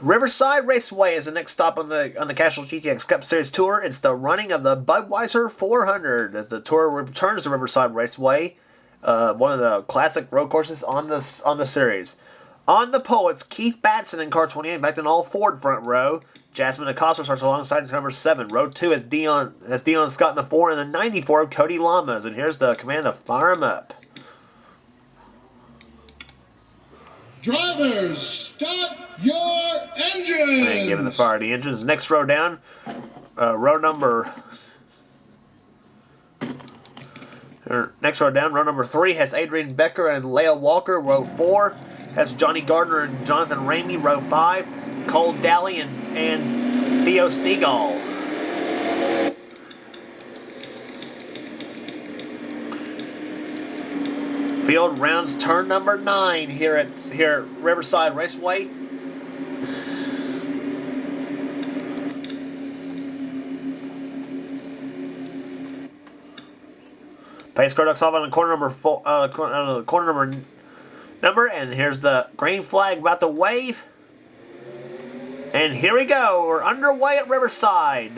Riverside Raceway is the next stop on the Castrol GTX Cup Series Tour. It's the running of the Budweiser 400 as the tour returns to Riverside Raceway, one of the classic road courses on the series. On the pole, it's Keith Batson in car 28, backed in all Ford front row. Jasmine Acosta starts alongside number 7. Row 2 has Dion Scott in the 4, and the 94 Cody Lamas. And here's the command to fire him up. Drivers, start your engines! And giving the fire the engines. Next row down, row number 3 has Adrian Becker and Leah Walker. Row 4 has Johnny Gardner and Jonathan Ramey. Row 5, Cole Daly and Theo Stegall. Field rounds turn number 9 here at Riverside Raceway. Pace car ducks off on the corner number, and here's the green flag about to wave. And here we go. We're underway at Riverside.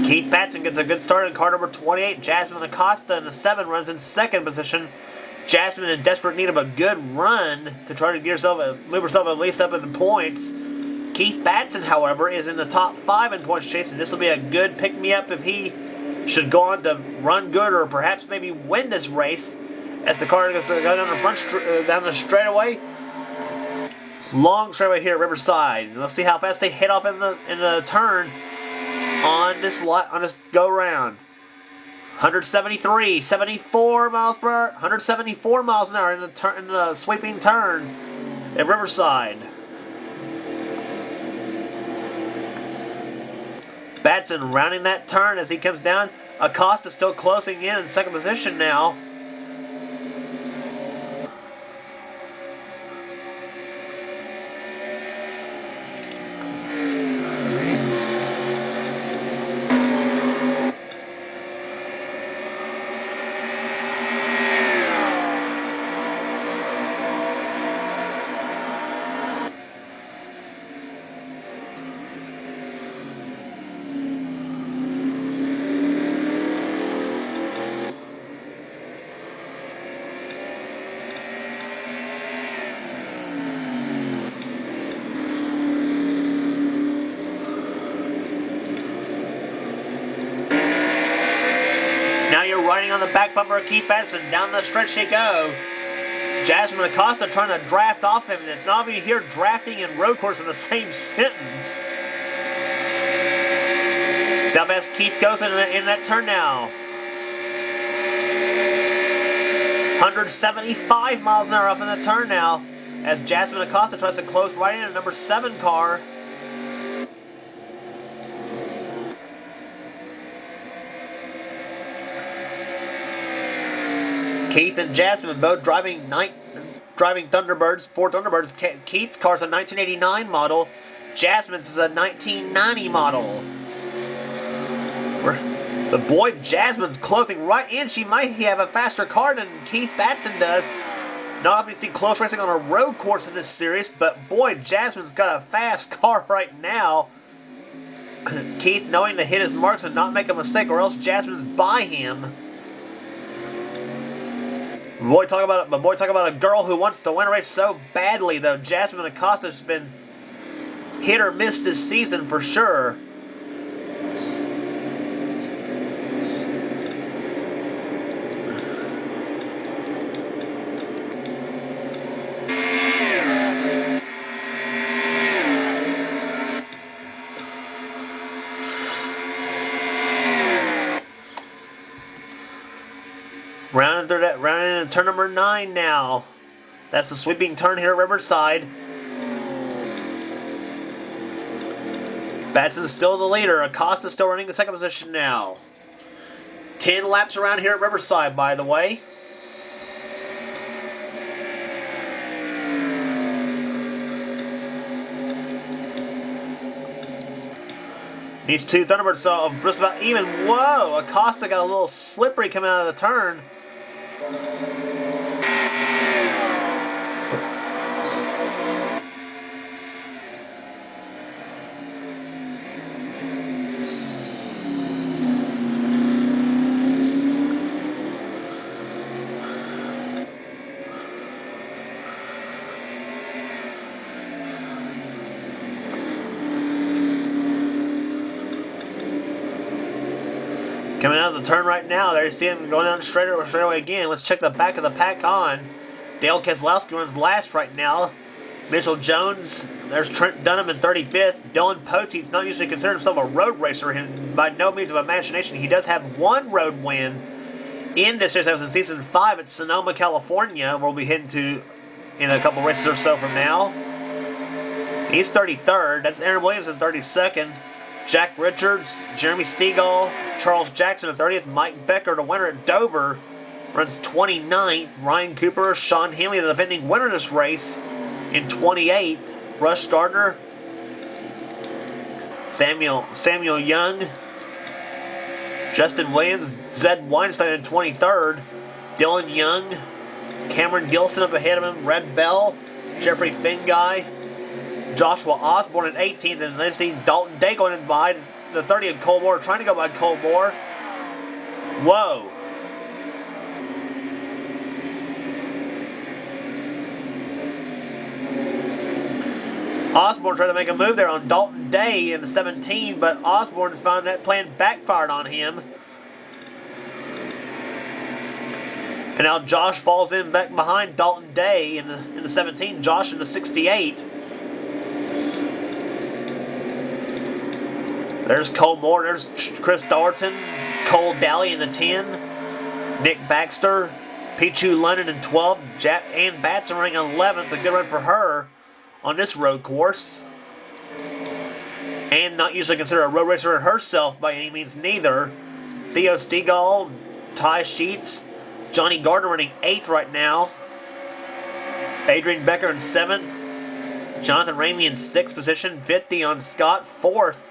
Keith Batson gets a good start in car number 28. Jasmine Acosta in the 7 runs in second position. Jasmine in desperate need of a good run to try to move herself at least up in the points. Keith Batson, however, is in the top 5 in points chase, and this will be a good pick-me-up if he should go on to run good or perhaps maybe win this race as the car goes to go down the straightaway. Long straightaway here at Riverside. Let's see how fast they hit off in the turn on this go round. 174 miles per hour, 174 miles an hour in the sweeping turn at Riverside. Batson rounding that turn as he comes down. Acosta still closing in second position now. Now you're riding on the back bumper of Keith Batson. Down the stretch they go. Jasmine Acosta trying to draft off him. And it's not even here drafting and road course in the same sentence. See how fast Keith goes in that turn now. 175 miles an hour up in the turn now as Jasmine Acosta tries to close right in a number 7 car. Keith and Jasmine both driving Thunderbirds, Ford Thunderbirds. Keith's car's a 1989 model. Jasmine's is a 1990 model. The boy Jasmine's closing right in. She might have a faster car than Keith Batson does. Not obviously close racing on a road course in this series, but boy, Jasmine's got a fast car right now. Keith knowing to hit his marks and not make a mistake, or else Jasmine's by him. Boy, talk about a girl who wants to win a race so badly, though. Jasmine Acosta's been hit or miss this season for sure. Rounding into turn number 9 now. That's the sweeping turn here at Riverside. Batson's still the leader. Acosta still running the second position now. 10 laps around here at Riverside, by the way. These two Thunderbirds saw just about even. Whoa! Acosta got a little slippery coming out of the turn. Coming out of the turn right now, there you see him going down straightaway again. Let's check the back of the pack on. Dale Keselowski runs last right now. Mitchell Jones, there's Trent Dunham in 35th. Dylan Poteet's not usually considered himself a road racer, and by no means of imagination. He does have one road win in this race. That was in Season 5 at Sonoma, California, where we'll be heading to in a couple races or so from now. He's 33rd. That's Aaron Williams in 32nd. Jack Richards, Jeremy Stegall, Charles Jackson in 30th, Mike Becker, the winner at Dover, runs 29th. Ryan Cooper, Sean Hanley, the defending winner of this race, in 28th. Rush Gardner, Samuel Young, Justin Williams, Zed Weinstein in 23rd. Dylan Young, Cameron Gilson up ahead of him, Red Bell, Jeffrey Finguy, Joshua Osborne in 18th, and then see Dalton Day going in by the 30th. Cole Moore trying to go by Cole Moore. Whoa. Osborne tried to make a move there on Dalton Day in the 17, but Osborne has found that plan backfired on him. And now Josh falls in back behind Dalton Day in the 17. Josh in the 68. There's Cole Moore. There's Chris Darton. Cole Daly in the 10. Nick Baxter. Pichu London in 12. Ann Batson running 11th. A good run for her on this road course. And not usually considered a road racer herself by any means neither. Theo Stegall. Ty Sheets. Johnny Gardner running 8th right now. Adrian Becker in 7th. Jonathan Ramey in 6th position. 50 on Scott. 4th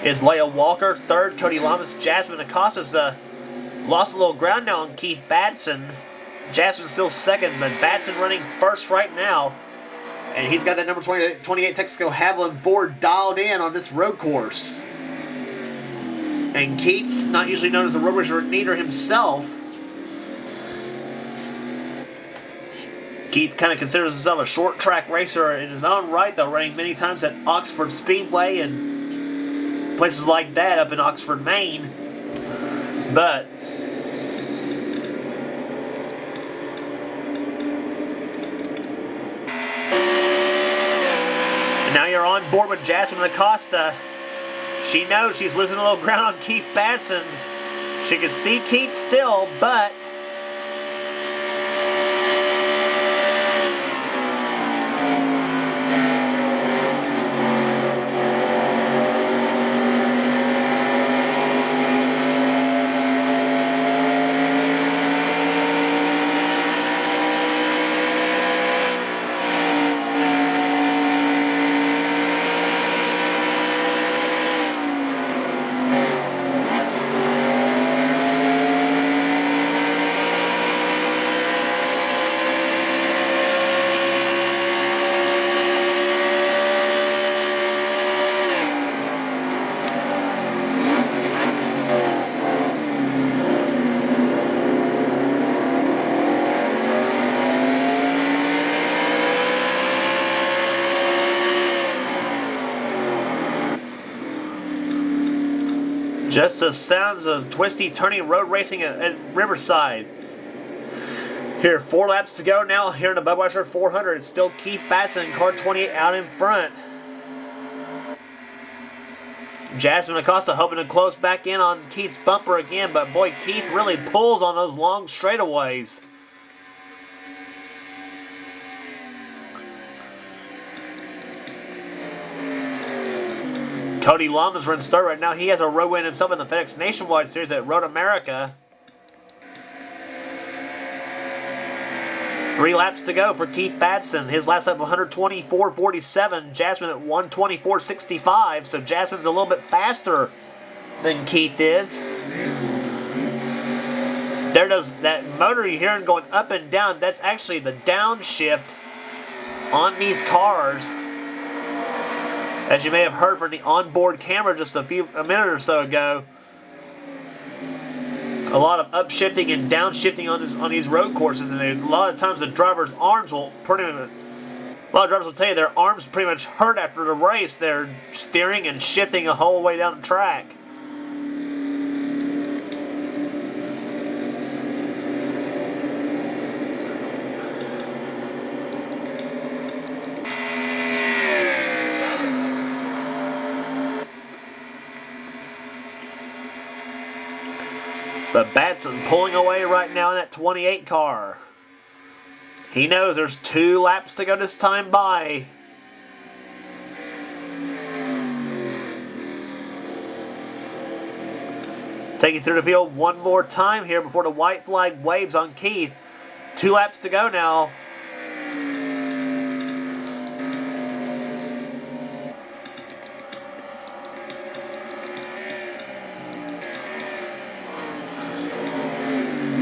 is Leia Walker. 3rd, Cody Lamas. Jasmine Acosta's lost a little ground now on Keith Batson. Jasmine's still 2nd, but Batson running 1st right now. And he's got that number 28 Texaco Haviland Ford dialed in on this road course. And Keats, not usually known as a road racer neither himself. Keith kind of considers himself a short track racer in his own right, though, running many times at Oxford Speedway and places like that up in Oxford, Maine. But and now you're on board with Jasmine Acosta. She knows she's losing a little ground on Keith Batson. She can see Keith still, but just the sounds of twisty, turning road racing at Riverside. Here, 4 laps to go now here in the Budweiser 400. It's still Keith Batson in car 28 out in front. Jasmine Acosta hoping to close back in on Keith's bumper again, but boy, Keith really pulls on those long straightaways. Cody Lamas runs third right now. He has a road win himself in the FedEx Nationwide Series at Road America. 3 laps to go for Keith Batson. His last lap 124.47. Jasmine at 124.65. So Jasmine's a little bit faster than Keith is. There does that motor you're hearing going up and down. That's actually the downshift on these cars. As you may have heard from the onboard camera just a minute or so ago. A lot of upshifting and downshifting on these road courses, and a lot of times the driver's arms will a lot of drivers will tell you their arms pretty much hurt after the race. They're steering and shifting the whole way down the track. But Batson pulling away right now in that 28 car. He knows there's 2 laps to go this time by. Taking through the field one more time here before the white flag waves on Keith. 2 laps to go now.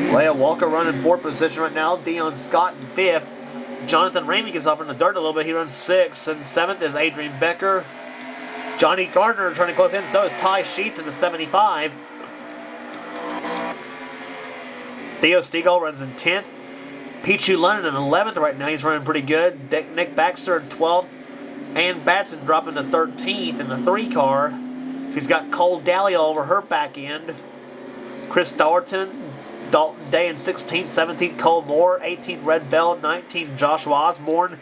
Leia Walker running 4th position right now. Dion Scott in 5th. Jonathan Ramey gets off in the dirt a little bit. He runs 6th. And 7th is Adrian Becker. Johnny Gardner trying to close in. So is Ty Sheets in the 75. Theo Stegall runs in 10th. Pichu London in 11th right now. He's running pretty good. Nick Baxter in 12th. And Batson dropping to 13th in the 3 car. She's got Cole Daly all over her back end. Chris Dalton Day in 16th, 17th Cole Moore, 18th Red Bell, 19th Joshua Osborne,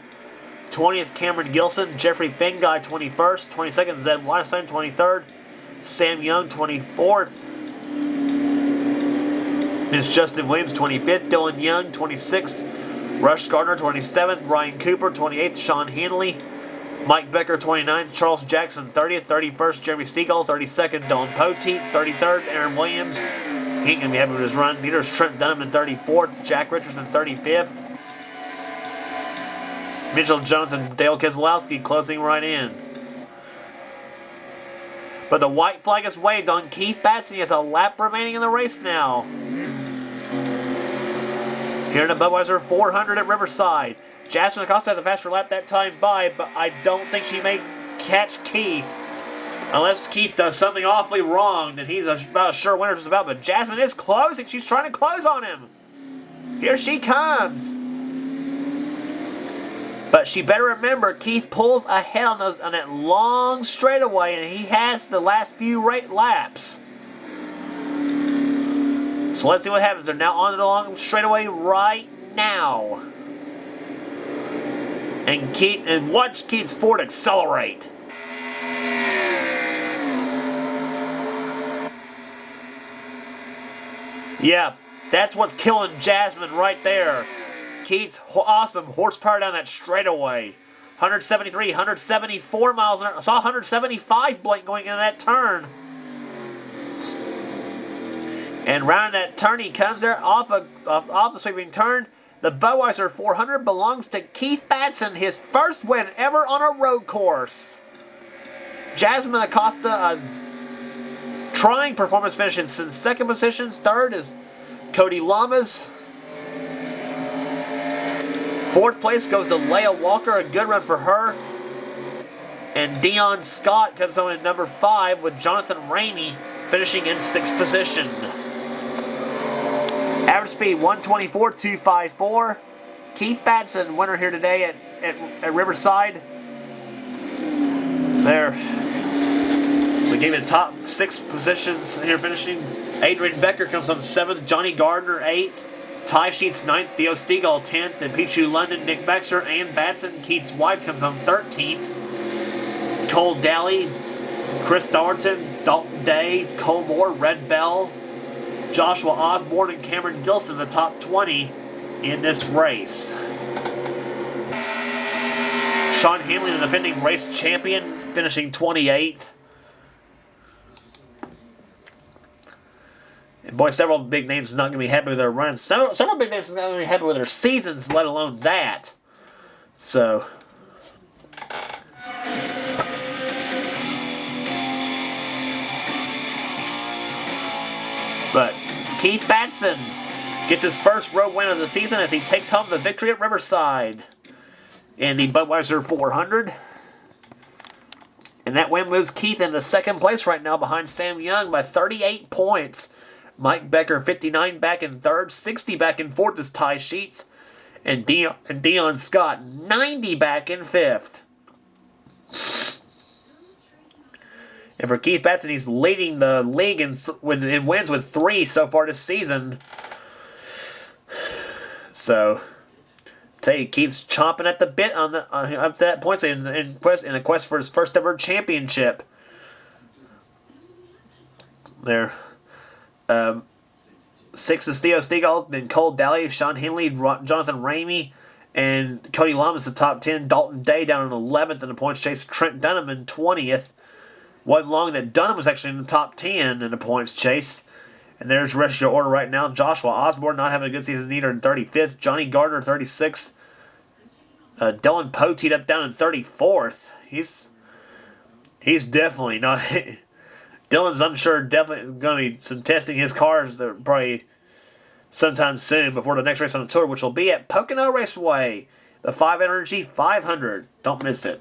20th Cameron Gilson, Jeffrey Finguy 21st, 22nd Zed Weinstein 23rd, Sam Young 24th, is Justin Williams 25th, Dylan Young 26th, Rush Gardner 27th, Ryan Cooper 28th, Sean Hanley, Mike Becker 29th, Charles Jackson 30th, 31st Jeremy Stegall, 32nd Dylan Poteet, 33rd Aaron Williams. He ain't going to be happy with his run. Leaders Trent Dunham in 34th. Jack Richardson 35th. Mitchell Jones and Dale Keselowski closing right in. But the white flag is waved on Keith Batson. He has a lap remaining in the race now. Here in the Budweiser 400 at Riverside. Jasmine Acosta had the faster lap that time by, but I don't think she may catch Keith. Unless Keith does something awfully wrong, then he's about as sure winner just about. But Jasmine is closing. She's trying to close on him. Here she comes. But she better remember, Keith pulls ahead on that long straightaway, and he has the last few laps. So let's see what happens. They're now on the long straightaway right now. And watch Keith's Ford accelerate. Yeah, that's what's killing Jasmine right there. Keith's awesome horsepower down that straightaway. 173, 174 miles an hour. I saw 175 Blake going in that turn. And round that turn, he comes there off the sweeping turn. The Budweiser 400 belongs to Keith Batson, his first win ever on a road course. Jasmine Acosta, a trying performance finish in 2nd position. 3rd is Cody Lamas. 4th place goes to Leia Walker, a good run for her. And Dion Scott comes home in number 5 with Jonathan Ramey finishing in 6th position. Average speed 124.254. Keith Batson, winner here today at Riverside. There. We gave it the top 6 positions here finishing. Adrian Becker comes on 7th. Johnny Gardner 8th. Ty Sheets 9th. Theo Stegall 10th. And Pichu London, Nick Baxter, and Batson. Keith's wife comes on 13th. Cole Daly, Chris Darton, Dalton Day, Cole Moore, Red Bell, Joshua Osborne, and Cameron Gilson, the top 20 in this race. Sean Hanley, the defending race champion, finishing 28th. And boy, several big names are not going to be happy with their runs. Several big names are not going to be happy with their seasons, let alone that. So, but Keith Batson gets his first road win of the season as he takes home the victory at Riverside in the Budweiser 400. And that win moves Keith into second place right now behind Sam Young by 38 points. Mike Becker, 59 back in third, 60 back in fourth as tie sheets. And Dion Scott, 90 back in fifth. And for Keith Batson, he's leading the league in wins with 3 so far this season. So, tell you, Keith's chomping at the bit on up to that point in a quest for his first ever championship. There. 6 is Theo Stegall, then Cole Daly, Sean Henley, Jonathan Ramey, and Cody Lamas the top 10. Dalton Day down in 11th in the points chase. Trent Dunham in 20th. Wasn't long that Dunham was actually in the top 10 in the points chase. And there's the rest of your order right now. Joshua Osborne not having a good season either in 35th. Johnny Gardner 36th. Dylan Poe teed up down in 34th. He's definitely not... Dylan's, I'm sure, definitely going to be some testing his cars probably sometime soon before the next race on the tour, which will be at Pocono Raceway, the 5 Energy 500. Don't miss it.